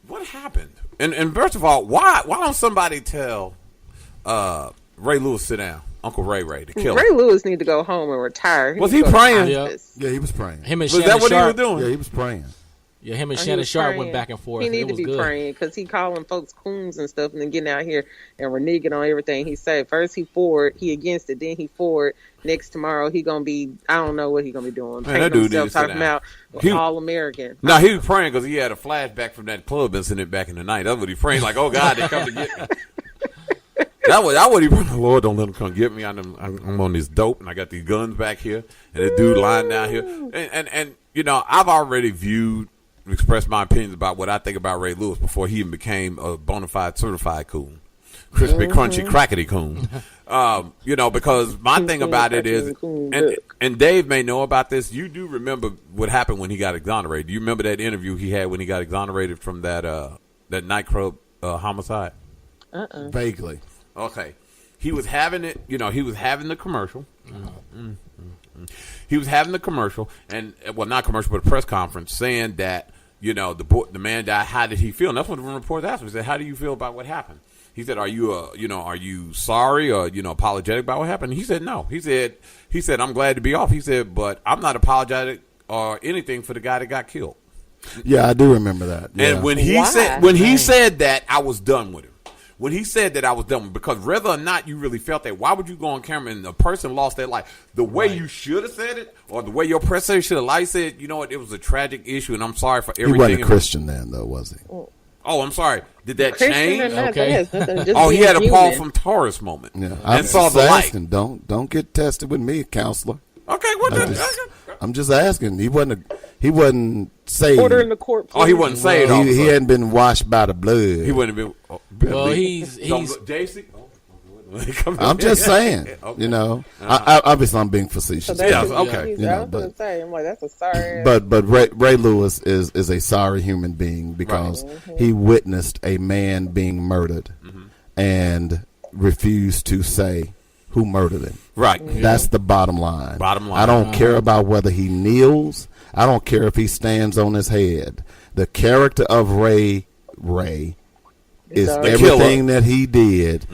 what happened? And first of all, why don't somebody tell Ray Lewis sit down? Uncle Ray to kill him. Ray Lewis need to go home and retire. Was he praying? Yeah, he was praying. Him and Was Shannon that what Sharp, he was doing? Yeah, he was praying. Yeah, him and Shannon Sharp went back and forth. He need to be praying because he calling folks coons and stuff, and then getting out here and reneging on everything he said. First he for it, he against it, then he for it. Next tomorrow he gonna be, I don't know what he gonna be doing. Man, that dude himself talking about all American. No, he was praying because he had a flashback from that club incident back in the night. That's what he praying, like, oh God, they come to get me. That what he praying. Lord, don't let them come get me. I'm on this dope, and I got these guns back here, and this dude lying down here. And you know, I've already expressed my opinions about what I think about Ray Lewis before he even became a bona fide certified coon. Crispy, crunchy, crackety coon. You know, because my thing about it is, and Dave may know about this, you do remember what happened when he got exonerated. Do you remember that interview he had when he got exonerated from that nightclub homicide? Vaguely. Okay. He was having it, you know, he was having the commercial. He was having the commercial, and, well, not commercial, but a press conference saying that, you know, the man died. How did he feel? And that's what the reporter asked him. He said, how do you feel about what happened? He said, are you sorry or, you know, apologetic about what happened? He said, no. He said, I'm glad to be off. He said, but I'm not apologetic or anything for the guy that got killed. Yeah, I do remember that. Yeah. And when he said that, I was done with him. When he said that, I was done with him, because whether or not you really felt that, why would you go on camera and a person lost their life? The way you should have said it, or the way your press secretary should have said, you know what, it was a tragic issue, and I'm sorry for everything. He wasn't a Christian then, though, was he? Oh, I'm sorry. Did that change? Okay. Oh, he had a Paul from Taurus moment. Yeah, and saw the light. Don't get tested with me, counselor. Okay, what I'm just asking. He wasn't saved. Order in the court. Oh, he wasn't saved. He hadn't been washed by the blood. He wouldn't have been. Well, he's JC. I'm just saying. Okay. You know, obviously I'm being facetious. So okay. You know, I was going to say, I'm like, that's a sorry. But Ray Lewis is a sorry human being because he witnessed a man being murdered and refused to say who murdered him. Right. That's the bottom line. Bottom line. I don't care about whether he kneels. I don't care if he stands on his head. The character of Ray is everything that he did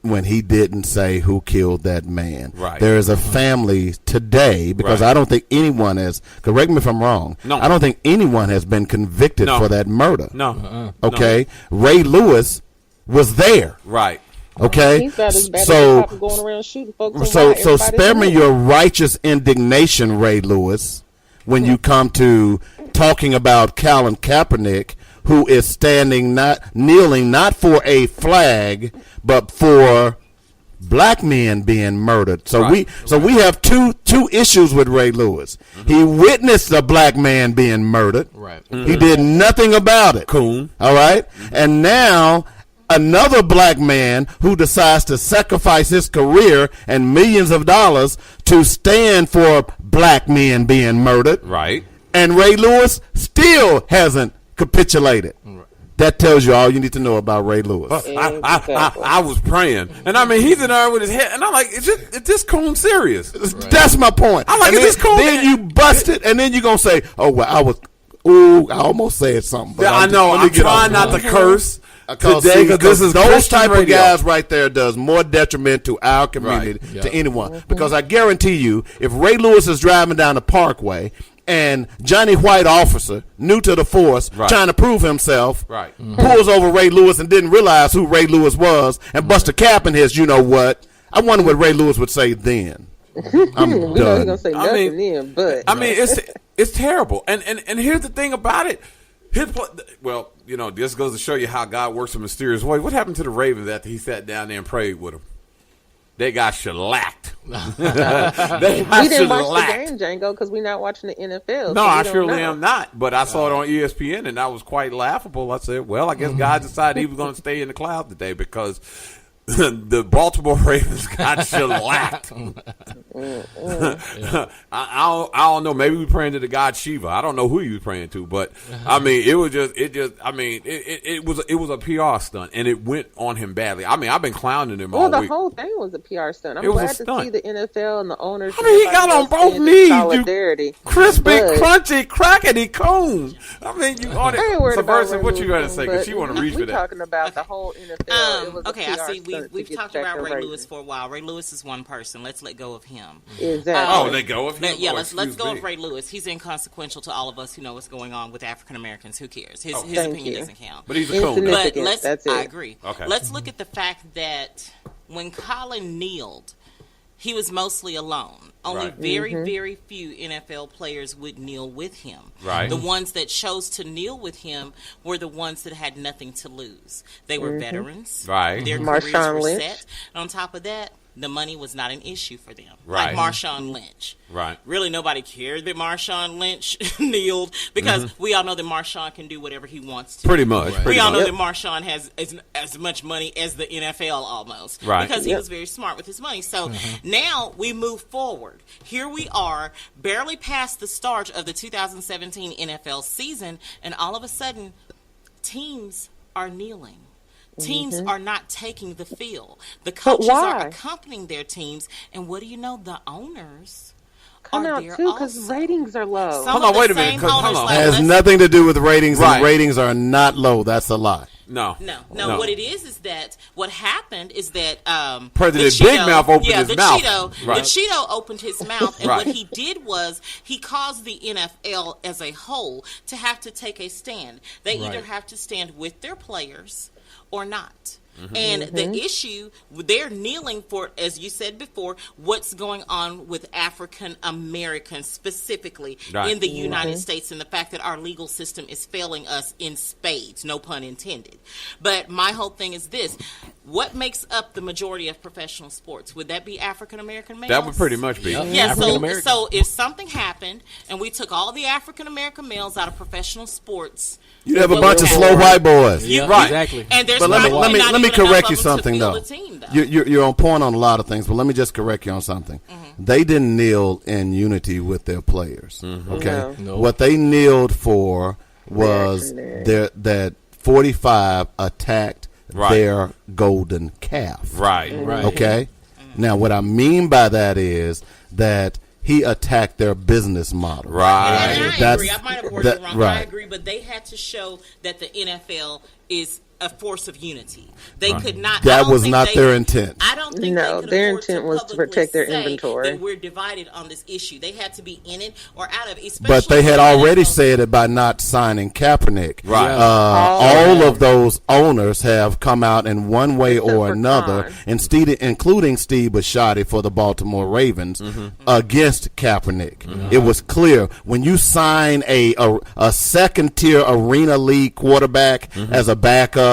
when he didn't say who killed that man. Right. There is a family today, because I don't think anyone has, correct me if I'm wrong, No. I don't think anyone has been convicted for that murder. No. Okay? No. Ray Lewis was there. Right. Okay, he's not as bad so as going around shooting folks. So spare me your righteous indignation, Ray Lewis, when you come to talking about Colin Kaepernick, who is kneeling not for a flag, but for black men being murdered. So we have two issues with Ray Lewis. He witnessed a black man being murdered. Right. He did nothing about it. Cool. All right, and now another black man who decides to sacrifice his career and millions of dollars to stand for black men being murdered. Right. And Ray Lewis still hasn't capitulated. Right. That tells you all you need to know about Ray Lewis. I was praying. And I mean, he's in there with his head. And I'm like, is this coon serious? Right. That's my point. I'm like, is this coon? Then you bust it, and then you're going to say, oh, well, I almost said something. But yeah, I know. I'm trying not to curse. Today, because those type of guys right there does more detriment to our community to anyone. Because I guarantee you, if Ray Lewis is driving down the Parkway and Johnny White officer, new to the force, trying to prove himself, pulls over Ray Lewis and didn't realize who Ray Lewis was and bust a cap in his, you know what? I wonder what Ray Lewis would say then. I'm done. We know he's gonna say nothing then, but I mean, it's terrible. And here's the thing about it. Well, you know, this goes to show you how God works in mysterious ways. What happened to the Ravens after he sat down there and prayed with them? They got shellacked. We didn't watch the game, Django, because we're not watching the NFL. No, I surely am not. But I saw it on ESPN, and that was quite laughable. I said, well, I guess God decided he was going to stay in the cloud today, because the Baltimore Ravens got shellacked. I don't know. Maybe we praying to the god Shiva. I don't know who he was praying to, but I mean, it was a PR stunt, and it went on him badly. I mean, I've been clowning him all week. Well, the whole thing was a PR stunt. I'm glad to see the NFL and the owners. I mean, he got on both knees. Solidarity. Crispy, crunchy, crackety cones. I mean, you on it. Subversive, what you going to say? Because she want to reach for that. We're talking about the whole NFL. It was okay, I see. We've talked about Ray Lewis for a while. Ray Lewis is one person. Let's let go of him. Exactly. Let go of him? Yeah, let's go of Ray Lewis. He's inconsequential to all of us who know what's going on with African Americans. Who cares? His opinion doesn't count. But he's a coon. But that's it. I agree. Okay. Let's look at the fact that when Colin kneeled, he was mostly alone. Only very few NFL players would kneel with him. Right. The ones that chose to kneel with him were the ones that had nothing to lose. They were veterans. Right. Their careers were set. And on top of that, the money was not an issue for them. Right. Like Marshawn Lynch. Right. Really, nobody cared that Marshawn Lynch kneeled because we all know that Marshawn can do whatever he wants to. Pretty much. We all know that Marshawn has as much money as the NFL almost. Right. Because he was very smart with his money. So now we move forward. Here we are, barely past the start of the 2017 NFL season, and all of a sudden, teams are kneeling. Teams are not taking the field. The coaches are accompanying their teams, and what do you know? The owners come out too because ratings are low. Hold on, wait a minute. Hold on. It has nothing to do with ratings, and ratings are not low. That's a lie. No. What it is that what happened is that President Big Mouth opened his mouth. The Cheeto opened his mouth, and what he did was he caused the NFL as a whole to have to take a stand. They either have to stand with their players or not. And the issue, they're kneeling for, as you said before, what's going on with African Americans specifically in the United States, and the fact that our legal system is failing us in spades, no pun intended. But my whole thing is this. What makes up the majority of professional sports? Would that be African American males? That would pretty much be. Yeah, so if something happened and we took all the African American males out of professional sports, you'd have a bunch of slow white boys. Yeah, right. Exactly. And there's but let me correct you something though. Team, You're on point on a lot of things, but let me just correct you on something. They didn't kneel in unity with their players. Okay, No. What they kneeled for was that 45 attacked their golden calf. Right. Okay. Now, what I mean by that is that he attacked their business model. Right. And I agree. I might have worded it wrong. I agree, but they had to show that the NFL is a force of unity. They could not. That was not their intent. I don't think their intent was to protect their inventory. That we're divided on this issue. They had to be in it or out of it. But they had already said it by not signing Kaepernick. Right. All of those owners have come out in one way or another, including Steve Bisciotti for the Baltimore Ravens, against Kaepernick. It was clear when you sign a second-tier Arena League quarterback as a backup,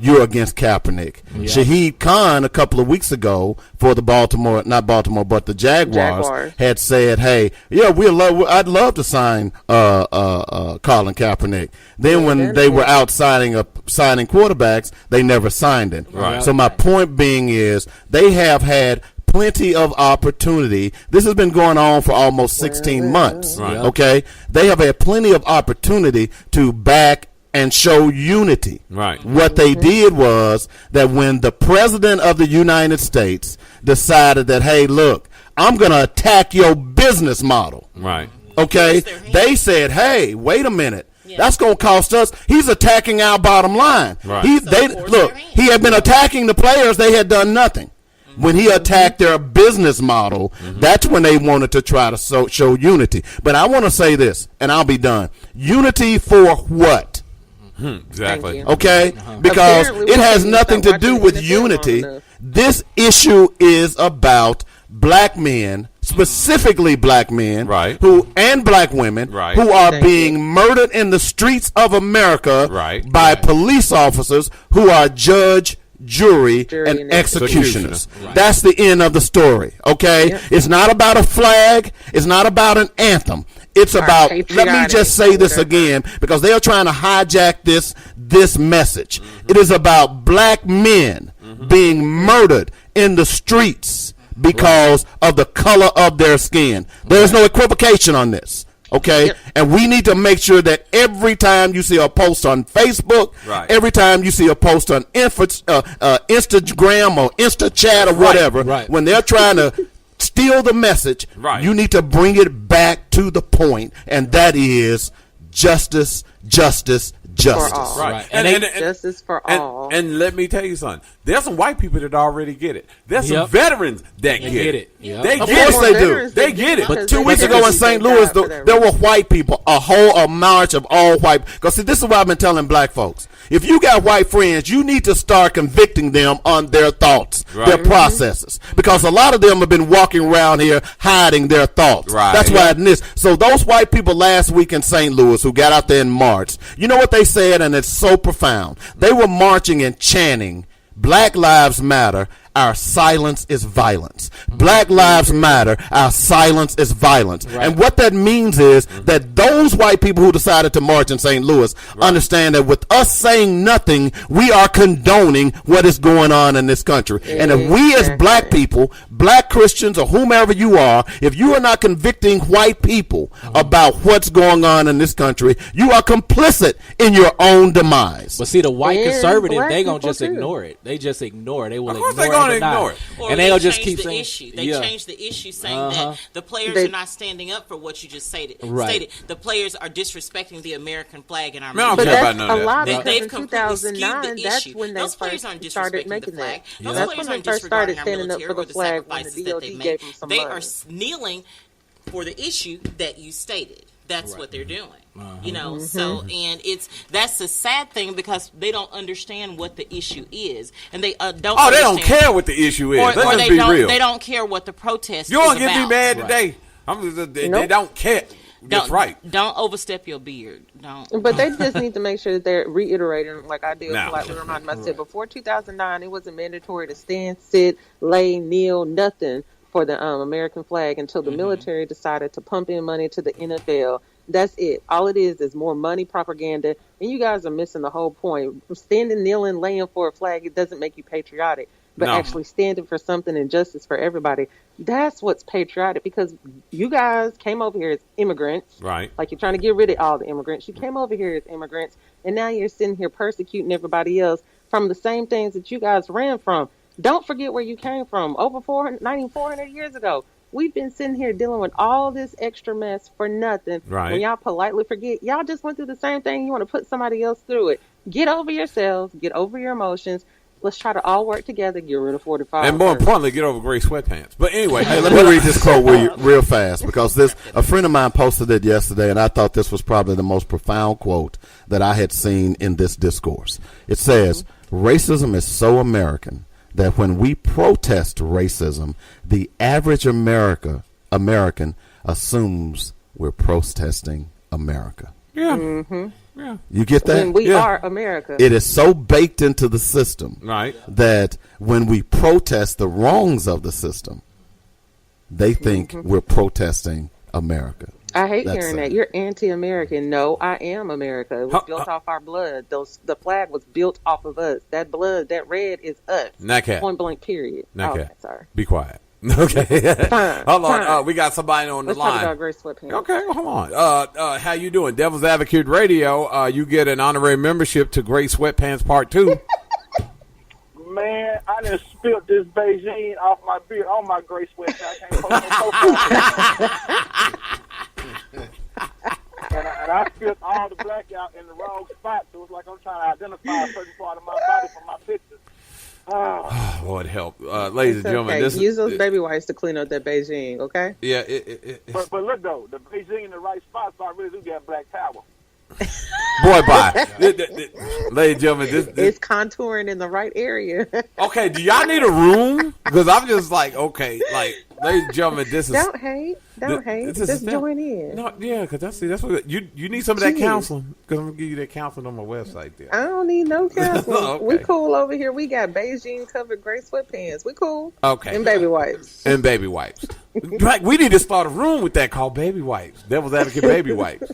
you're against Kaepernick. Shaheed Khan a couple of weeks ago for the the Jaguars had said, "Hey, I'd love to sign Colin Kaepernick." Then when they were out signing quarterbacks, they never signed it. Right. So my point being is they have had plenty of opportunity. This has been going on for almost 16 months. Right. Okay, they have had plenty of opportunity to back and show unity. Right. What they did was that when the president of the United States decided that, hey, look, I'm going to attack your business model. Right. Okay. They said, hey, wait a minute. That's going to cost us. He's attacking our bottom line. Right. He had been attacking the players. They had done nothing. When he attacked their business model, that's when they wanted to try to show unity. But I want to say this, and I'll be done. Unity for what? Exactly. Okay? Because it has nothing to do with unity. This issue is about black men, specifically black men, and black women who are being murdered in the streets of America by police officers who are jury, and executioners. That's the end of the story. Okay? It's not about a flag. It's not about an anthem. It's about, let me just say this again, because they are trying to hijack this message. It is about black men being murdered in the streets because of the color of their skin. There's no equivocation on this. Okay, yep. And we need to make sure that every time you see a post on Facebook, every time you see a post on Instagram or InstaChat or whatever, when they're trying to steal the message, you need to bring it back to the point, and that is justice, justice, justice. And justice for all. And let me tell you something. There's some white people that already get it. There's some veterans that get it. Yep. Of course they do. They get it. But 2 weeks ago in St. Louis, there were white people, a march of all white. Because see, this is what I've been telling black folks. If you got white friends, you need to start convicting them on their thoughts, their processes. Because a lot of them have been walking around here hiding their thoughts. That's why it is. So those white people last week in St. Louis who got out there and marched, you know what they said, and it's so profound. They were marching and chanting, Black Lives Matter, our silence is violence. Black Lives Matter, our silence is violence. And what that means is that those white people who decided to march in St. Louis understand that with us saying nothing, we are condoning what is going on in this country. And if we as black people, black Christians or whomever you are, if you are not convicting white people about what's going on in this country, you are complicit in your own demise. But see, the white conservative, they gonna just ignore it. They just ignore it. They will ignore it. Ignore it. Or and they'll just keep saying issue. They changed the issue, saying that the players are not standing up for what you just stated. The players are disrespecting the American flag and our military. But that's a lot of they've in completely skewed 2009. the That's issue. when they Those players aren't disrespecting the flag. Those That's players when aren't they first started disregarding our standing up military for the or the flag when sacrifices the that DOD they gave made. them some They money. are kneeling for the issue that you stated. That's what they're doing. You know, so and that's the sad thing because they don't understand what the issue is, and they don't. Oh, they don't care what the issue is. Or Let's be real. They don't care what the protest. You don't is get me about. mad today. They don't care. That's right. Don't overstep your beard. Don't. But they just need to make sure that they're reiterating, like I did, politely remind myself. Before 2009, it wasn't mandatory to stand, sit, lay, kneel, nothing for the American flag until the military decided to pump in money to the NFL. That's it. All it is more money, propaganda, and you guys are missing the whole point. Standing, kneeling, laying for a flag, it doesn't make you patriotic. But actually standing for something and justice for everybody, that's what's patriotic, because you guys came over here as immigrants. Right. Like you're trying to get rid of all the immigrants. You came over here as immigrants, and now you're sitting here persecuting everybody else from the same things that you guys ran from. Don't forget where you came from. Over 400 years ago. We've been sitting here dealing with all this extra mess for nothing. Right. When y'all politely forget, y'all just went through the same thing. You want to put somebody else through it. Get over yourselves. Get over your emotions. Let's try to all work together. Get rid of 45. And more importantly, get over gray sweatpants. But anyway. Hey, let me read this quote real fast, because a friend of mine posted it yesterday, and I thought this was probably the most profound quote that I had seen in this discourse. It says, racism is so American that when we protest racism, the average American assumes we're protesting America. Yeah. Yeah. You get that? And we are America. It is so baked into the system that when we protest the wrongs of the system, they think we're protesting America. I hate hearing that. You're anti-American. No, I am America. It was built off our blood. The flag was built off of us. That blood, that red is us. Nightcap. Point blank, period. Okay. Sorry. Be quiet. Okay. Fine. Hold on. We got somebody on the line. Let's talk about gray sweatpants. Okay, hold on. How you doing? Devil's Advocate Radio. You get an honorary membership to Gray Sweatpants Part 2. Man, I just spilled this Beijing off my beard on my gray sweatpants. I can't post no and I spilled all the black out in the wrong spot, so it's like I'm trying to identify a certain part of my body from my pictures. Oh, Lord help. Ladies and gentlemen. Use those baby wipes to clean up that Beijing, okay? Yeah. But look, though, the Beijing in the right spot, so I really do get black power. Boy, bye. Ladies and gentlemen, this it's contouring in the right area. Okay, do y'all need a room? Because I'm just like, okay, like, ladies and gentlemen, this is... Don't hate. Just join in. No, yeah, because that's what... You need some of that counseling, because I'm going to give you that counseling on my website there. I don't need no counseling. Okay. We cool over here. We got Beijing covered gray sweatpants. We cool. Okay. And baby wipes. Like, we need to start a room with that called baby wipes. Devil's Advocate baby wipes.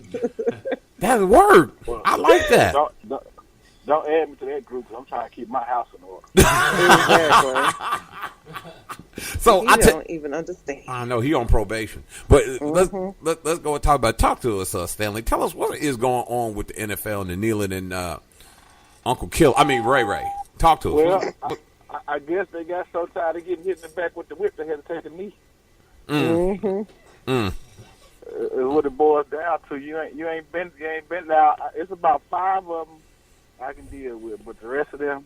That would work. I like that. Don't add me to that group because I'm trying to keep my house in order. Exactly. So you don't even understand. I know he on probation, but let's go and talk to us, Stanley. Tell us what is going on with the NFL and the kneeling and Ray. Talk to us. Well, I guess they got so tired of getting hit in the back with the whip they had to take a knee. Is what it boils down to. You ain't been now. It's about 5 of them I can deal with, but the rest of them,